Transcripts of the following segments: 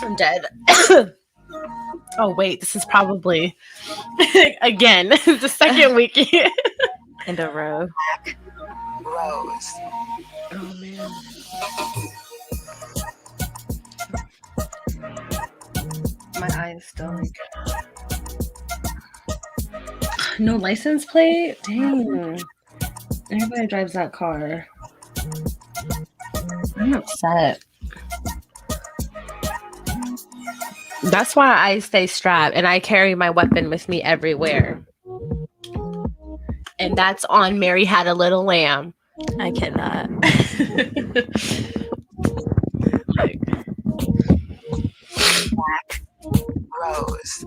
I'm dead. Oh, wait. This is probably, again, the second week in a row. Rose. Oh, man. My eye is still like... No license plate? Dang. Everybody drives that car. I'm upset. That's why I stay strapped and I carry my weapon with me everywhere. And that's on Mary Had a Little Lamb. I cannot. Like, Black Rose.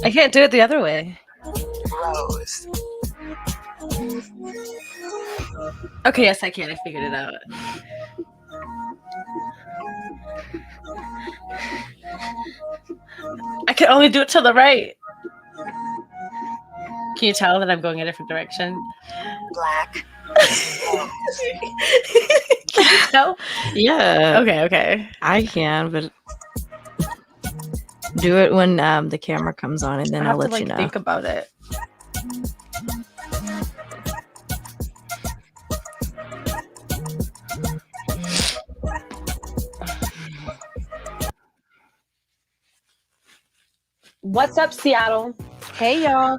I can't do it the other way. Rose. Okay, yes, I can. I figured it out. I can only do it to the right. Can you tell that I'm going a different direction? Black. Can you tell? Yeah. Okay. I can, but do it when the camera comes on, and then I'll let you know. Think about it. What's up, Seattle? Hey, y'all.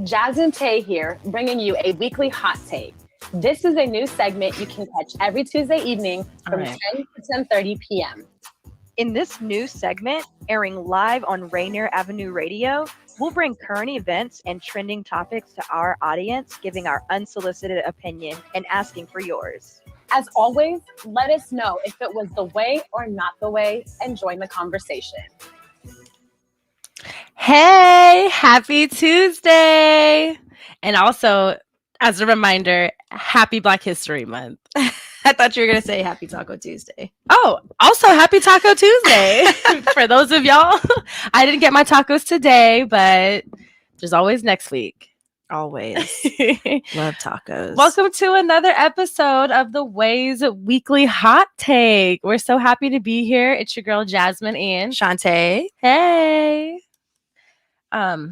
Jazz and Taé here, bringing you a weekly hot take. This is a new segment you can catch every Tuesday evening from 10 to 10:30 p.m. In this new segment, airing live on Rainier Avenue Radio, we'll bring current events and trending topics to our audience, giving our unsolicited opinion and asking for yours. As always, let us know if it was the way or not the way, and join the conversation. Hey, happy Tuesday. And also, as a reminder, happy Black History Month. I thought you were going to say Happy Taco Tuesday. Oh, also happy Taco Tuesday. For those of y'all, I didn't get my tacos today, but there's always next week. Always. Love tacos. Welcome to another episode of the Ways Weekly Hot Take. We're so happy to be here. It's your girl, Jasmine and Shantae. Hey.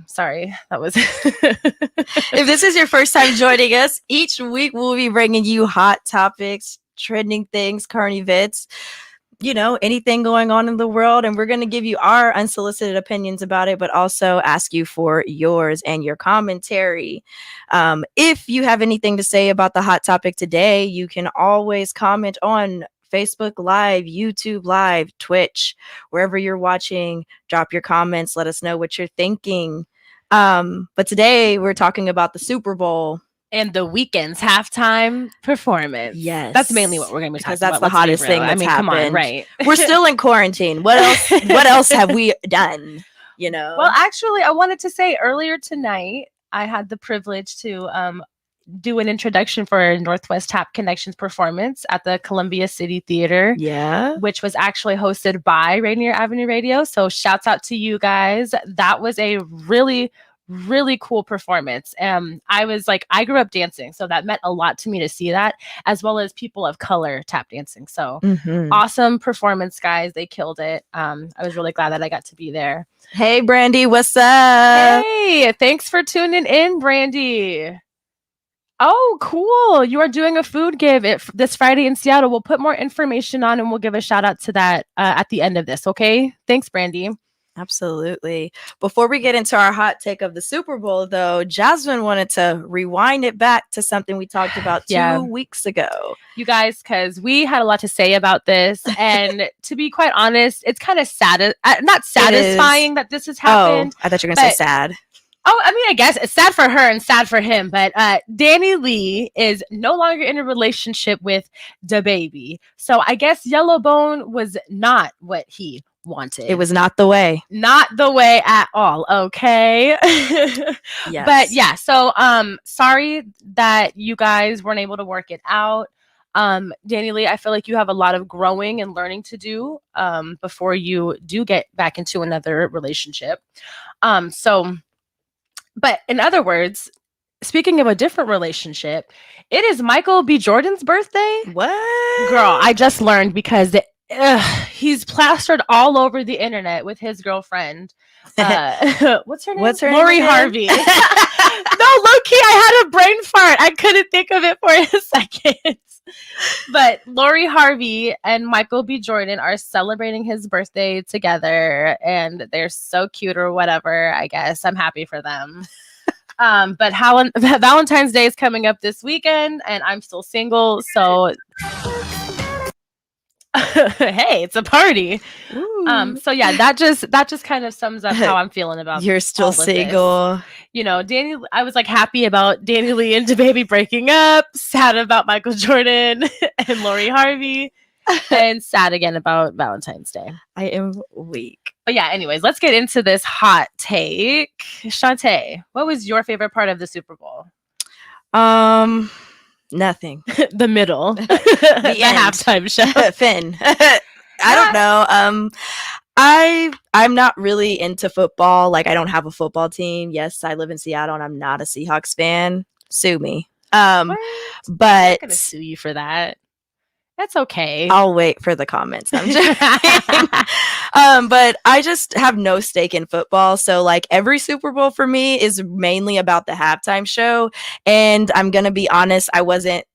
Sorry, that was... If this is your first time joining us, each week we'll be bringing you hot topics, trending things, current events, you know, anything going on in the world. And we're going to give you our unsolicited opinions about it, but also ask you for yours and your commentary. If you have anything to say about the hot topic today, you can always comment on Facebook Live, YouTube Live, Twitch, wherever you're watching. Drop your comments. Let us know what you're thinking. But today we're talking about the Super Bowl. And the Weeknd's halftime performance. Yes. That's mainly what we're going to be talking about. Because that's the hottest thing that's happened. Come on, right. We're still in quarantine. What else have we done? You know? Well, actually, I wanted to say earlier tonight, I had the privilege to do an introduction for Northwest Tap Connections performance at the Columbia City Theater. Yeah. Which was actually hosted by Rainier Avenue Radio. So shouts out to you guys. That was a really cool performance. I grew up dancing, so that meant a lot to me to see that, as well as people of color tap dancing. So awesome performance, guys. They killed it. I was really glad that I got to be there. Hey, Brandy, what's up? Hey, thanks for tuning in, Brandy. Oh, cool. You are doing a food give this Friday in Seattle. We'll put more information on and we'll give a shout out to that at the end of this. Okay. Thanks, Brandy. Absolutely. Before we get into our hot take of the Super Bowl, though, Jasmine wanted to rewind it back to something we talked about 2 weeks ago. You guys, because we had a lot to say about this. And to be quite honest, it's kind of sad. Not satisfying that this has happened. Oh, I thought you were going to say sad. Oh, I mean, I guess it's sad for her and sad for him. But Danny Lee is no longer in a relationship with DaBaby. So I guess Yellowbone was not what he wanted. It was not the way. Not the way at all. Okay. Yes. But yeah, so sorry that you guys weren't able to work it out. Danny Lee, I feel like you have a lot of growing and learning to do before you do get back into another relationship. But in other words, speaking of a different relationship, it is Michael B. Jordan's birthday. What? Girl, I just learned because he's plastered all over the internet with his girlfriend. What's her name? Lori Harvey. No, low-key, I had a brain fart. I couldn't think of it for a second. But Lori Harvey and Michael B. Jordan are celebrating his birthday together, and they're so cute or whatever, I guess. I'm happy for them. But Valentine's Day is coming up this weekend, and I'm still single, so hey, it's a party. So yeah, that just kind of sums up how I'm feeling about. You're still single. You know, I was like happy about Danny Lee and DaBaby breaking up, sad about Michael Jordan and Lori Harvey, and sad again about Valentine's Day. I am weak. But yeah, anyways, let's get into this hot take. Shantae, what was your favorite part of the Super Bowl? Nothing. The middle. The halftime show. Finn. I don't know. I'm not really into football. Like, I don't have a football team. Yes, I live in Seattle and I'm not a Seahawks fan. Sue me. But I'm gonna sue you for that. That's okay. I'll wait for the comments. I'm joking. But I just have no stake in football. So like every Super Bowl for me is mainly about the halftime show. And I'm gonna be honest, I wasn't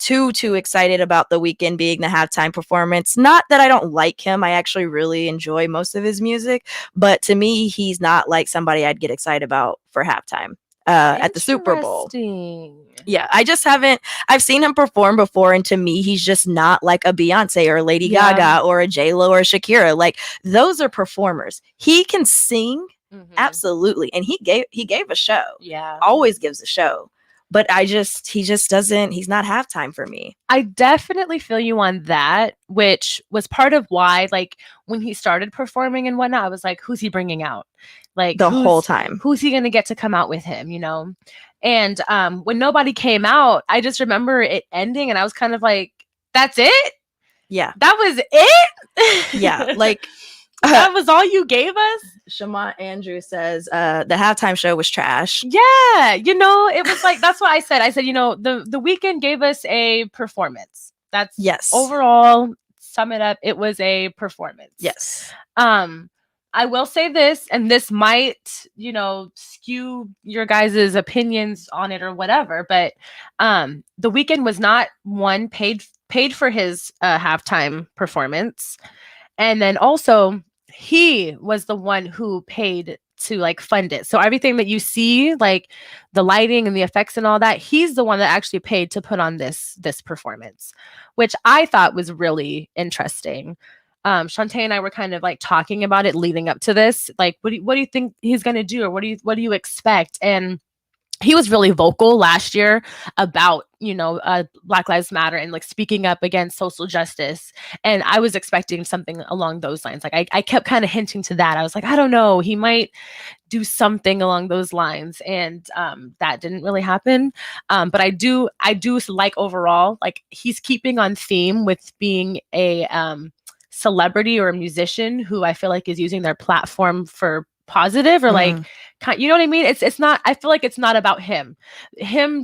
too excited about The Weeknd being the halftime performance. Not that I don't like him. I actually really enjoy most of his music. But to me, he's not like somebody I'd get excited about for halftime at the Super Bowl. Yeah, I've seen him perform before, and to me, he's just not like a Beyonce or a Lady Gaga or a J-Lo or a Shakira. Like, those are performers. He can sing, absolutely, and he gave a show. Yeah, always gives a show. But he just doesn't, he's not halftime for me. I definitely feel you on that, which was part of why, like, when he started performing and whatnot, I was like, who's he bringing out? Like, the whole time. Who's he going to get to come out with him, you know? And when nobody came out, I just remember it ending and I was kind of like, that's it? Yeah. That was it? Yeah. Like, that was all you gave us? Shamant Andrew says the halftime show was trash. Yeah. You know, it was like, that's what I said. I said, you know, the Weeknd gave us a performance. That's overall, sum it up, it was a performance. Yes. I will say this, and this might, you know, skew your guys' opinions on it or whatever, but The Weeknd was not paid for his halftime performance. And then also he was the one who paid to like fund it. So everything that you see, like the lighting and the effects and all that, he's the one that actually paid to put on this performance, which I thought was really interesting. Shantae and I were kind of like talking about it leading up to this. Like, what do you think he's gonna do, or what do you expect? And he was really vocal last year about, you know, Black Lives Matter and like speaking up against social justice. And I was expecting something along those lines. Like I kept kind of hinting to that. I was like, I don't know, he might do something along those lines. And that didn't really happen. But I do like overall, like he's keeping on theme with being a celebrity or a musician who I feel like is using their platform for positive or like, you know what I mean? It's not, I feel like it's not about him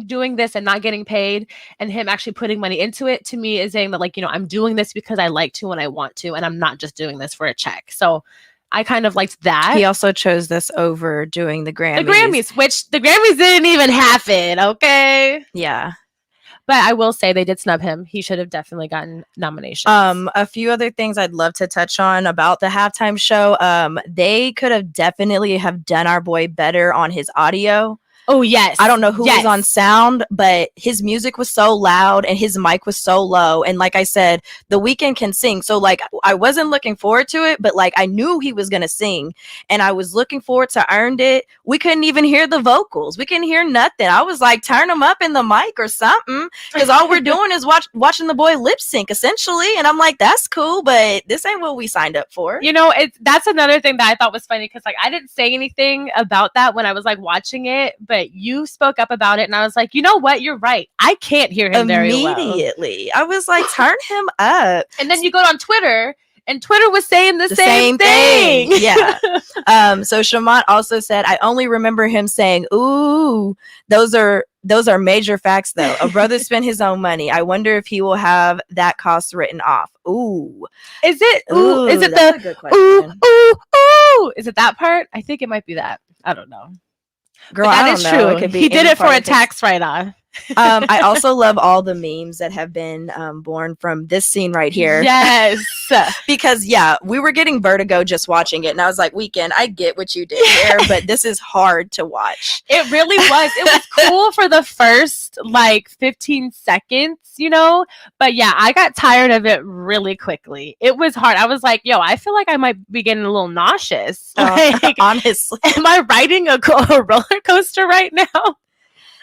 doing this and not getting paid and him actually putting money into it, to me is saying that, like, you know, I'm doing this because I like to and I want to, and I'm not just doing this for a check. So I kind of liked that. He also chose this over doing the Grammys. The Grammys, which the Grammys didn't even happen. Okay. Yeah. But I will say they did snub him. He should have definitely gotten nominations. A few other things I'd love to touch on about the halftime show. They could have definitely have done our boy better on his audio. Oh, yes. I don't know who was on sound, but his music was so loud and his mic was so low. And like I said, The Weeknd can sing. So like I wasn't looking forward to it, but like I knew he was going to sing and I was looking forward to Earned It. We couldn't even hear the vocals. We couldn't hear nothing. I was like, turn them up in the mic or something, because all we're doing is watching the boy lip sync essentially. And I'm like, that's cool, but this ain't what we signed up for. You know, that's another thing that I thought was funny, because like I didn't say anything about that when I was like watching it, but but you spoke up about it, and I was like, you know what? You're right. I can't hear him very well. Immediately. I was like, turn him up. And then you go on Twitter, and Twitter was saying the same thing. Yeah. So Shamant also said, I only remember him saying, ooh, those are major facts, though. A brother spent his own money. I wonder if he will have that cost written off. Ooh. Is it? Ooh, is it that's the a good question. ooh? Is it that part? I think it might be that. I don't know. Girl, But I that don't is know. true. It could be He did any it for part a of his- tax write-off. I also love all the memes that have been born from this scene right here. Yes. Because we were getting vertigo just watching it, and I was like, Weeknd, I get what you did here, but this is hard to watch. It really was. It was cool for the first like 15 seconds, you know? But yeah, I got tired of it really quickly. It was hard. I was like, yo, I feel like I might be getting a little nauseous. Like, Honestly. am I riding a roller coaster right now?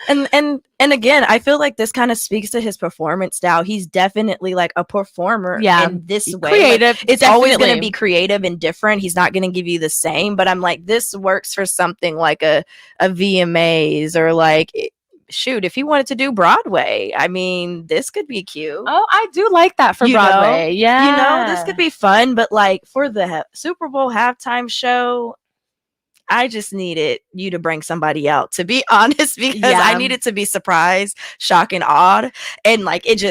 And again, I feel like this kind of speaks to his performance style. He's definitely like a performer in this way. Creative. Like, it's always going to definitely. be creative and different. He's not going to give you the same, but I'm like, this works for something like a VMAs or like, shoot, if he wanted to do Broadway, I mean, this could be cute. Oh, I do like that for You know? Broadway. Yeah. You know, this could be fun, but like for the Super Bowl halftime show, I just needed you to bring somebody out, to be honest, because I needed to be surprised, shocked, and awed. And like it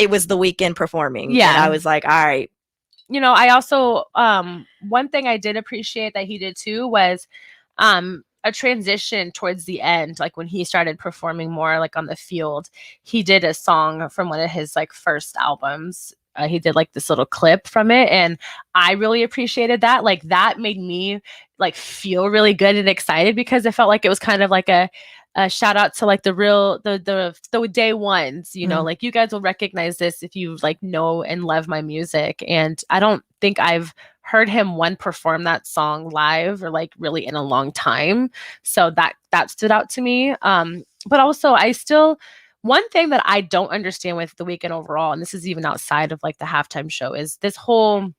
was the Weeknd performing. Yeah. And I was like, all right. You know, I also one thing I did appreciate that he did too was a transition towards the end, like when he started performing more like on the field. He did a song from one of his like first albums. He did like this little clip from it, and I really appreciated that. Like that made me like feel really good and excited because it felt like it was kind of like a shout out to like the day ones, you know, like you guys will recognize this if you like know and love my music. And I don't think I've heard him perform that song live or like really in a long time. So that stood out to me. But also one thing that I don't understand with the Weeknd overall, and this is even outside of like the halftime show, is this whole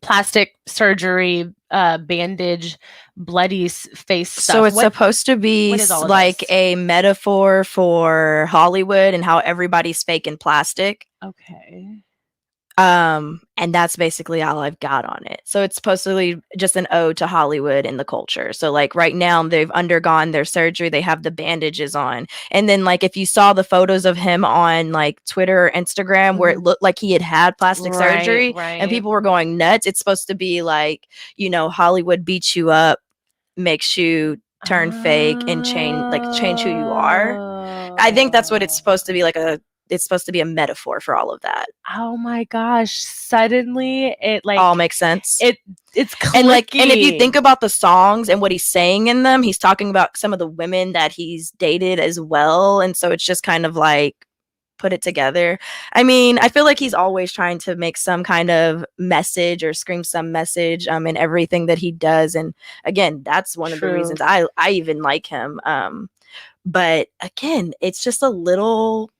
plastic surgery, bandage, bloody face stuff. So it's supposed to be like a metaphor for Hollywood and how everybody's faking plastic. Okay. And that's basically all I've got on it. So it's supposed to be just an ode to Hollywood and the culture. So like right now they've undergone their surgery. They have the bandages on. And then like if you saw the photos of him on like Twitter or Instagram where it looked like he had plastic surgery and people were going nuts. It's supposed to be like, you know, Hollywood beats you up, makes you turn fake and change who you are. I think that's what it's supposed to be, it's supposed to be a metaphor for all of that. Oh my gosh. Suddenly it like all makes sense. It's clicky. And if you think about the songs and what he's saying in them, he's talking about some of the women that he's dated as well. And so it's just kind of like put it together. I mean, I feel like he's always trying to make some kind of message or scream some message in everything that he does. And again, that's one of the reasons I even like him. But again, it's just a little,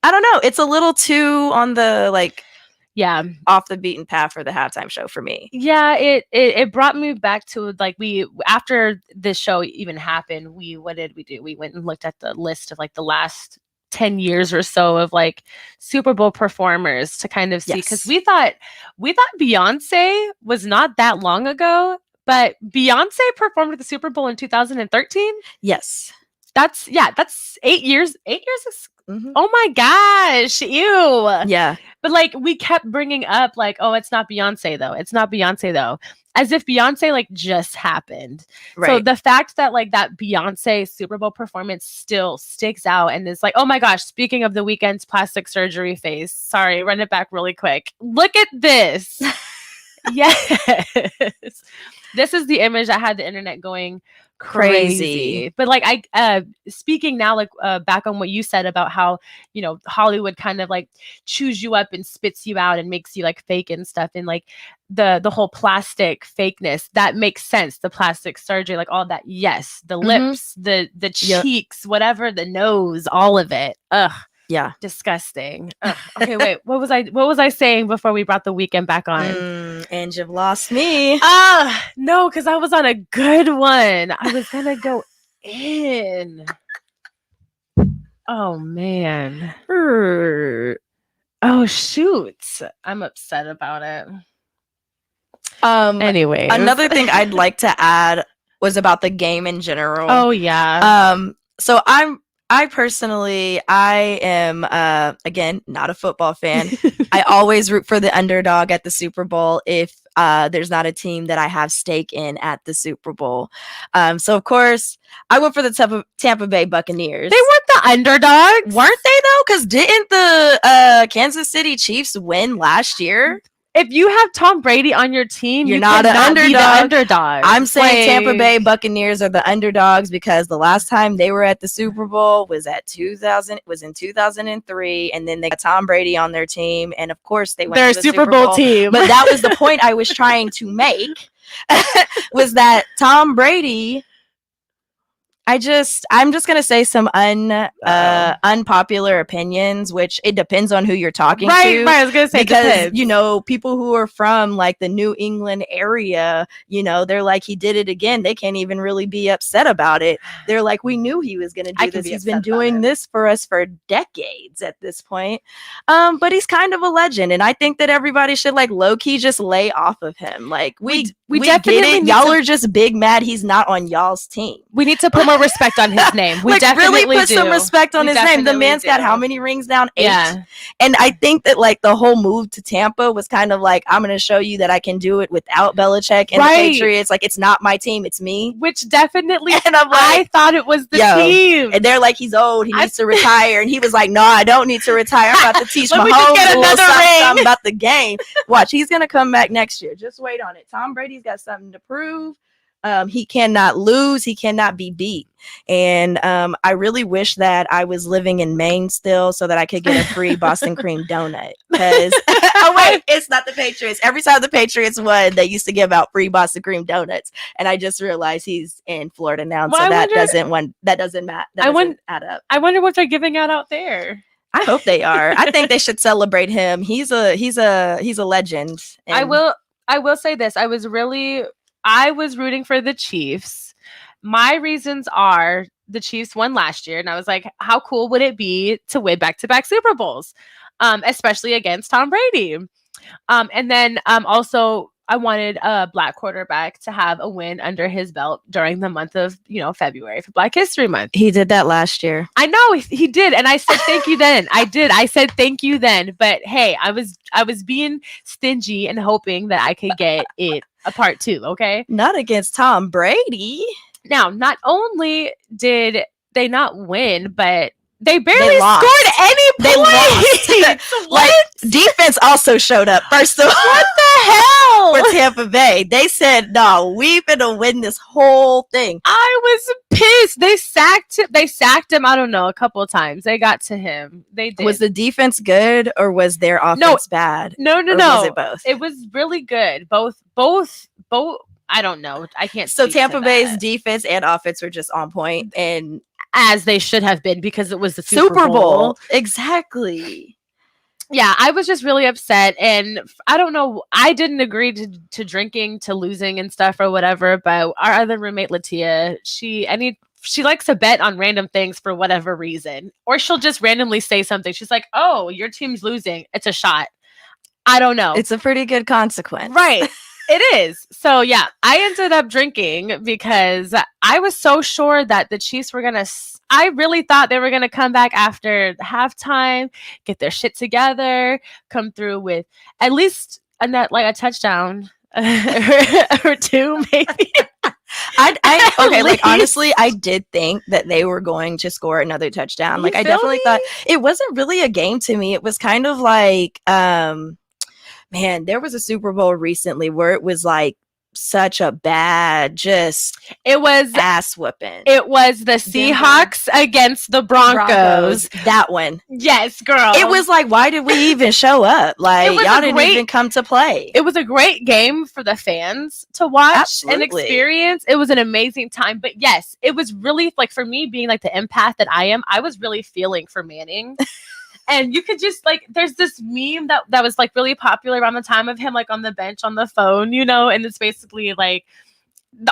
I don't know. It's a little too on the like, off the beaten path for the halftime show for me. Yeah, it brought me back to like after this show even happened, what did we do? We went and looked at the list of like the last 10 years or so of like Super Bowl performers to kind of see, because we thought Beyonce was not that long ago, but Beyonce performed at the Super Bowl in 2013. Yes. That's 8 years. 8 years is oh my gosh, ew. Yeah. But like we kept bringing up like, oh, it's not Beyonce though. It's not Beyonce though. As if Beyonce like just happened. Right. So the fact that like that Beyonce Super Bowl performance still sticks out and is like, oh my gosh, speaking of the Weeknd's plastic surgery face. Sorry, run it back really quick. Look at this. Yes. This is the image that had the internet going crazy. But like I speaking now like back on what you said about how, you know, Hollywood kind of like chews you up and spits you out and makes you like fake and stuff, and like the whole plastic fakeness, that makes sense. The plastic surgery, like all that, yes, the lips, the cheeks, whatever, the nose, all of it. Ugh. Yeah. Disgusting. Okay, wait. What was I saying before we brought the Weeknd back on? And you've lost me. No, because I was on a good one. I was gonna go in. Oh man. Oh shoot. I'm upset about it. Anyway. Another thing I'd like to add was about the game in general. Oh yeah. So I personally am again not a football fan. I always root for the underdog at the Super Bowl if there's not a team that I have stake in at the Super Bowl. So of course I went for the Tampa Bay Buccaneers. They weren't the underdogs, weren't they though? Because didn't the Kansas City Chiefs win last year? If you have Tom Brady on your team, You're you not an cannot be the underdog. underdog. I'm saying Tampa Like, Bay Buccaneers are the underdogs because the last time they were at the Super Bowl was in 2003, and then they got Tom Brady on their team, and of course they went they're a to the Super Bowl team. But that was the point I was trying to make, was that Tom Brady. I'm just gonna say some unpopular opinions, which it depends on who you're talking to. Right. I was gonna say Because depends. people who are from like the New England area, they're like, he did it again. They can't even really be upset about it. They're like, we knew he was gonna do this. He's been doing this for us for decades at this point. But he's kind of a legend, and I think that everybody should like low key just lay off of him. Like we definitely get it. Y'all are just big mad he's not on y'all's team. We need to put more respect on his name. We like definitely really put do. some respect on We his name. The definitely man's got do. how many rings down? 8. Yeah. And I think that like the whole move to Tampa was kind of like, I'm going to show you that I can do it without Belichick and the Patriots. Like, it's not my team, it's me. Which definitely, And I'm like, I thought it was the team. And they're like, he's old, he needs to retire. And he was like, no, I don't need to retire. I'm about to teach Let my me just get homeboy another ring. something about the game. Watch, he's going to come back next year. Just wait on it. Tom Brady's got something to prove. He cannot lose. He cannot be beat. And I really wish that I was living in Maine still so that I could get a free Boston cream donut. Because, oh wait, it's not the Patriots. Every time the Patriots won, they used to give out free Boston cream donuts. And I just realized he's in Florida now. So that doesn't add up. I wonder what they're giving out there. I hope they are. I think they should celebrate him. He's a legend. And I will say this. I was rooting for the Chiefs. My reasons are the Chiefs won last year, and I was like, how cool would it be to win back-to-back Super Bowls, especially against Tom Brady? And then also I wanted a black quarterback to have a win under his belt during the month of, February for Black History Month. He did that last year. I know he did. And I said, thank you then. I did. I said, thank you then. But hey, I was being stingy and hoping that I could get it a part 2. Okay. Not against Tom Brady. Now, not only did they not win, but they barely scored any points. They lost. Like, defense also showed up. First of all, what the hell? For Tampa Bay, they said, "No, we finna win this whole thing." I was pissed. They sacked him. I don't know, a couple of times. They got to him. They did. Was the defense good or was their offense bad? No. Was it both? It was really good. Both. I don't know. I can't. So Tampa Bay's defense and offense were just on point, and as they should have been, because it was the Super Bowl. Exactly. Yeah, I was just really upset, and I don't know. I didn't agree to drinking, to losing and stuff or whatever. But our other roommate, Latia, she likes to bet on random things for whatever reason, or she'll just randomly say something. She's like, "Oh, your team's losing. It's a shot." I don't know. It's a pretty good consequence, right? It is. So yeah, I ended up drinking because I was so sure that the Chiefs were gonna. I really thought they were gonna come back after halftime, get their shit together, come through with at least a touchdown or 2, maybe. Honestly, I did think that they were going to score another touchdown. I definitely thought it wasn't really a game to me. It was kind of like, man, there was a Super Bowl recently where it was like such a bad, it was ass whooping. It was the Seahawks against the Broncos. That one. Yes, girl. It was like, why did we even show up? Like, y'all didn't even come to play. It was a great game for the fans to watch and experience. It was an amazing time. But yes, it was really like, for me being like the empath that I am, I was really feeling for Manning. And you could just there's this meme that was really popular around the time of him on the bench on the phone, and it's basically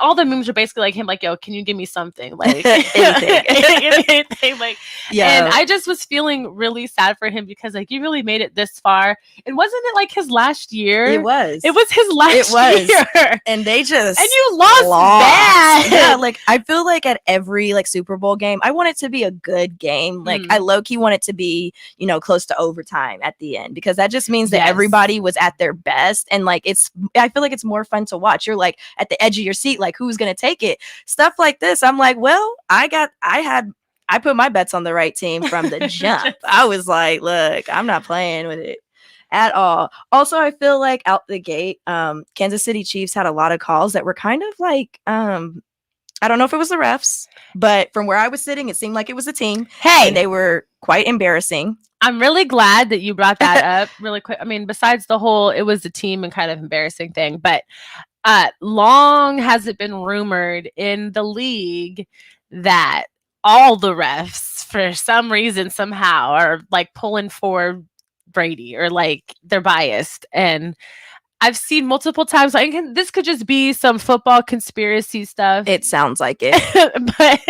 all the memes are basically like him, like, yo, can you give me something? Like Anything. Like, Yeah. and I just was feeling really sad for him because like you really made it this far. And wasn't it like his last year? It was. It was his last year. And they just and you lost bad. Yeah, like I feel like at every like Super Bowl game, I want it to be a good game. Like I low-key want it to be, you know, close to overtime at the end, because that just means that everybody was at their best. And like I feel like it's more fun to watch. You're like at the edge of your seat, like who's gonna take it? Stuff like this. I'm like, well, I put my bets on the right team from the jump. I was like, look, I'm not playing with it at all. Also, I feel like out the gate, Kansas City Chiefs had a lot of calls that were kind of like, I don't know if it was the refs, but from where I was sitting, it seemed like it was the team. Hey, and they were quite embarrassing. I'm really glad that you brought that up really quick. I mean, besides the whole, it was the team and kind of embarrassing thing, but long has it been rumored in the league that all the refs, for some reason, somehow, are like pulling for Brady, or like they're biased. And I've seen multiple times, like, this could just be some football conspiracy stuff. It sounds like it. But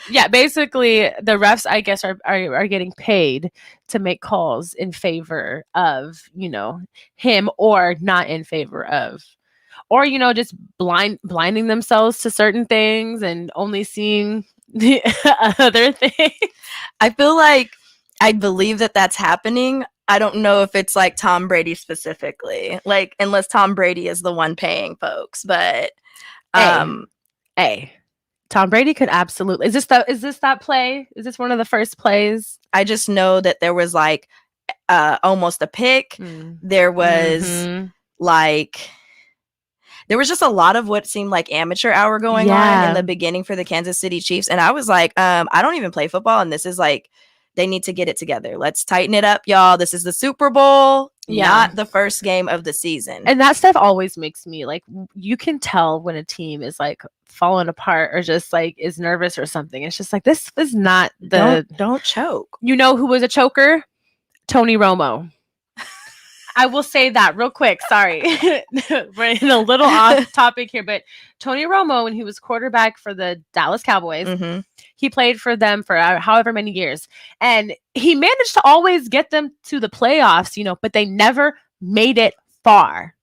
yeah, basically the refs, I guess, are getting paid to make calls in favor of, you know, him, or not in favor of, or, you know, just blinding themselves to certain things and only seeing the other thing. I feel like I believe that that's happening. I don't know if it's like Tom Brady specifically, like unless Tom Brady is the one paying folks. But hey, Tom Brady could absolutely. Is this that play? Is this one of the first plays? I just know that there was like almost a pick. There was like. There was just a lot of what seemed like amateur hour going on in the beginning for the Kansas City Chiefs. And I was like, I don't even play football. And this is like, they need to get it together. Let's tighten it up, y'all. This is the Super Bowl, not the first game of the season. And that stuff always makes me like, you can tell when a team is like falling apart or just like is nervous or something. It's just like, this is not don't choke. You know who was a choker? Tony Romo. I will say that real quick. Sorry. We're in a little off topic here, but Tony Romo, when he was quarterback for the Dallas Cowboys, he played for them for however many years. And he managed to always get them to the playoffs, you know, but they never made it far.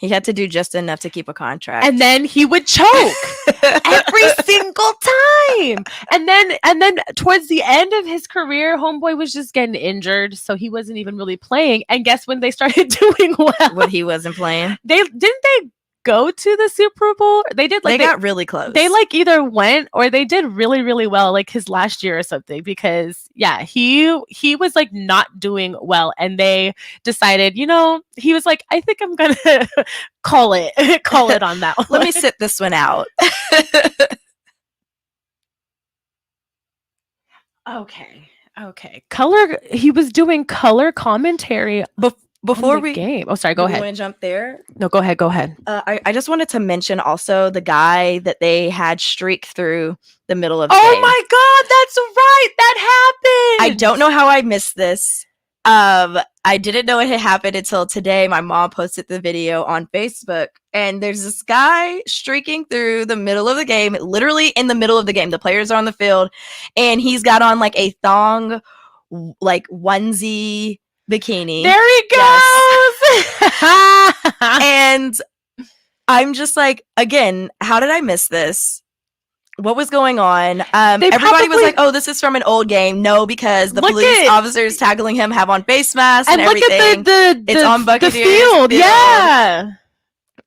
He had to do just enough to keep a contract. And then he would choke every single time. And then towards the end of his career, homeboy was just getting injured. So he wasn't even really playing. And guess when they started doing well? When he wasn't playing. They go to the Super Bowl? They did. Like, they got really close. They like either went or they did really, really well, like his last year or something, because he was like not doing well, and they decided, you know, he was like, I think I'm gonna call it on that one. Let me sit this one out. Okay. He was doing color commentary before we game. Oh, sorry. Go ahead. You want to jump there? No, go ahead. I just wanted to mention also the guy that they had streak through the middle of the game. Oh my God, that's right. That happened. I don't know how I missed this. I didn't know it had happened until today. My mom posted the video on Facebook, and there's this guy streaking through the middle of the game, literally in the middle of the game. The players are on the field, and he's got on like a thong, like onesie bikini. There he goes. Yes. And I'm just like, again, how did I miss this? What was going on? Everybody was like, oh, this is from an old game. No, because the police officers tackling him have on face masks and everything. It's on Buccaneers field. Yeah.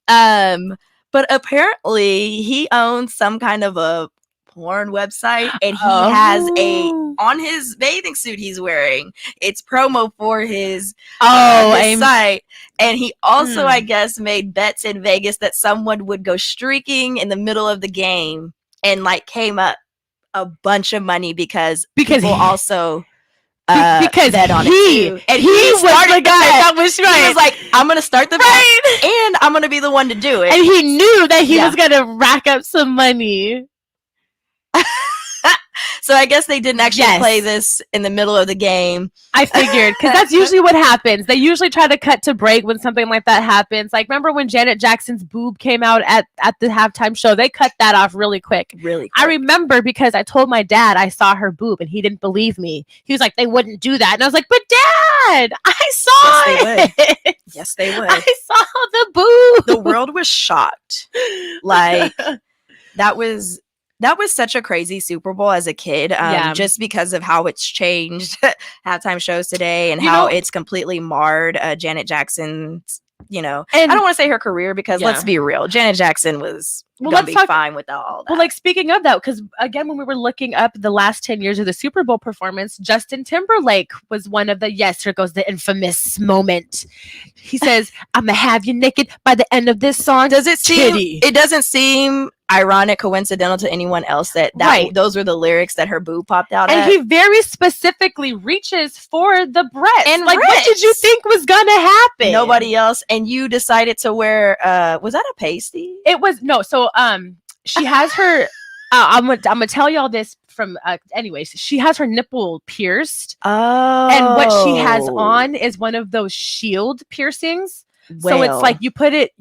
But apparently he owns some kind of a porn website, and he has on his bathing suit he's wearing, it's promo for his site. And he also, I guess, made bets in Vegas that someone would go streaking in the middle of the game and like came up a bunch of money because people also because bet on it too. And he started the guy that was right. He was like, I'm gonna start the bet and I'm gonna be the one to do it. And he knew that he was gonna rack up some money. So I guess they didn't actually Yes. play this in the middle of the game. I figured, because that's usually what happens. They usually try to cut to break when something like that happens. Like, remember when Janet Jackson's boob came out at the halftime show? They cut that off really quick. Really I remember because I told my dad I saw her boob, and he didn't believe me. He was like, they wouldn't do that. And I was like, but Dad, I saw it. Yes, they would. I saw the boob. The world was shocked. Like, that was such a crazy Super Bowl as a kid, just because of how it's changed halftime shows today and how it's completely marred Janet Jackson's, and I don't want to say her career because let's be real, Janet Jackson was gonna be fine without all that. Well, like, speaking of that, because again, when we were looking up the last 10 years of the Super Bowl performance, Justin Timberlake was one of the, here goes the infamous moment. He says, I'm gonna have you naked by the end of this song. It doesn't seem ironic, coincidental to anyone else that those were the lyrics that her boob popped out and at. he very specifically reaches for the breast. And like, what did you think was gonna happen? Nobody else. And you decided to wear was that a pasty? It was no. So she has her I'm gonna tell y'all this from anyways, she has her nipple pierced. Oh. And what she has on is one of those shield piercings. So it's like you put it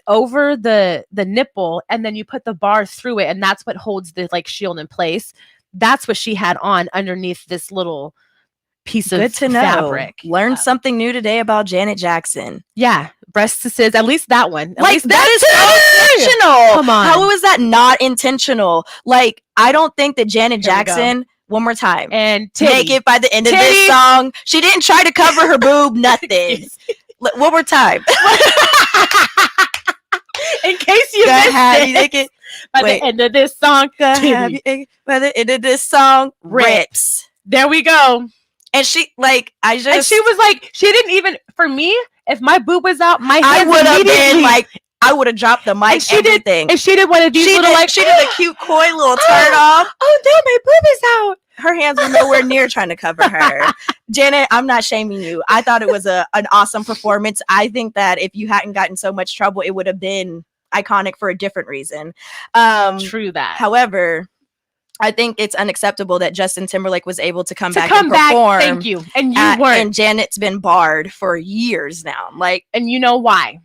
over the nipple, and then you put the bar through it, and that's what holds the like shield in place. That's what she had on underneath this little piece of fabric. Learned something new today about Janet Jackson. Yeah, breasts, at least that one. At like least that is so intentional. Come on, how is that not intentional? Like, I don't think that Janet Jackson. One more time. And make it by the end of this song. She didn't try to cover her boob, nothing. One more time. In case you missed it. By the end of this song, by the end of this song, rips. There we go. And she and she was like, she didn't even, for me, if my boob was out, my hands I would have been like, I would have dropped the mic, everything. And she did one of these she did a cute coy little turn off. Oh no, my boob is out. Her hands were nowhere near trying to cover her. Janet, I'm not shaming you. I thought it was an awesome performance. I think that if you hadn't gotten so much trouble, it would have been iconic for a different reason. True that. However, I think it's unacceptable that Justin Timberlake was able to come back and perform. Thank you. And you weren't. And Janet's been barred for years now. Like, and you know why?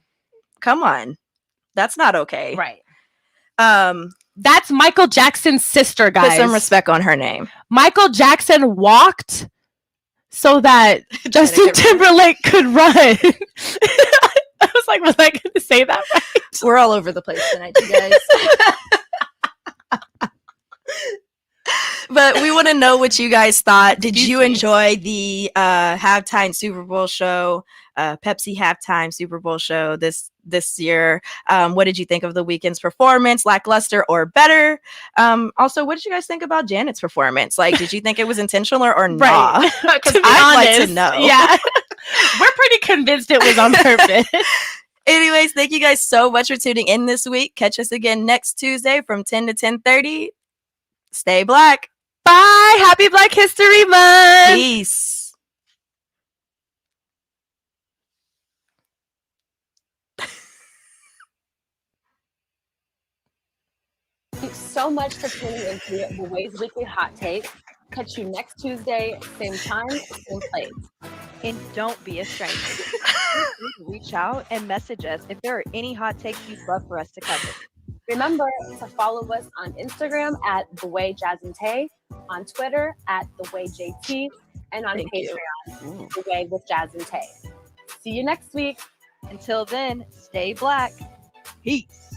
Come on. That's not okay. Right. That's Michael Jackson's sister, guys. Put some respect on her name. Michael Jackson walked so that Justin Timberlake could run. I was like, was I going to say that right? We're all over the place tonight, you guys. But we want to know what you guys thought. Did you enjoy the halftime Super Bowl show, Pepsi halftime Super Bowl show this year? What did you think of the Weeknd's performance? Lackluster or better? Also, what did you guys think about Janet's performance? Like, did you think it was intentional or not? Because I'd like to know. Yeah, we're pretty convinced it was on purpose. Anyways, thank you guys so much for tuning in this week. Catch us again next Tuesday from 10 to 10:30. Stay black. Bye. Happy Black History Month. Peace. Thanks so much for tuning into The Way's Weekly Hot Take. Catch you next Tuesday, same time, same place. And don't be a stranger. Reach out and message us if there are any hot takes you'd love for us to cover. Remember to follow us on Instagram at The Way Jazz and Taé, on Twitter at The Way JT, and on Patreon, The Way with Jazz and Taé. See you next week. Until then, stay black. Peace.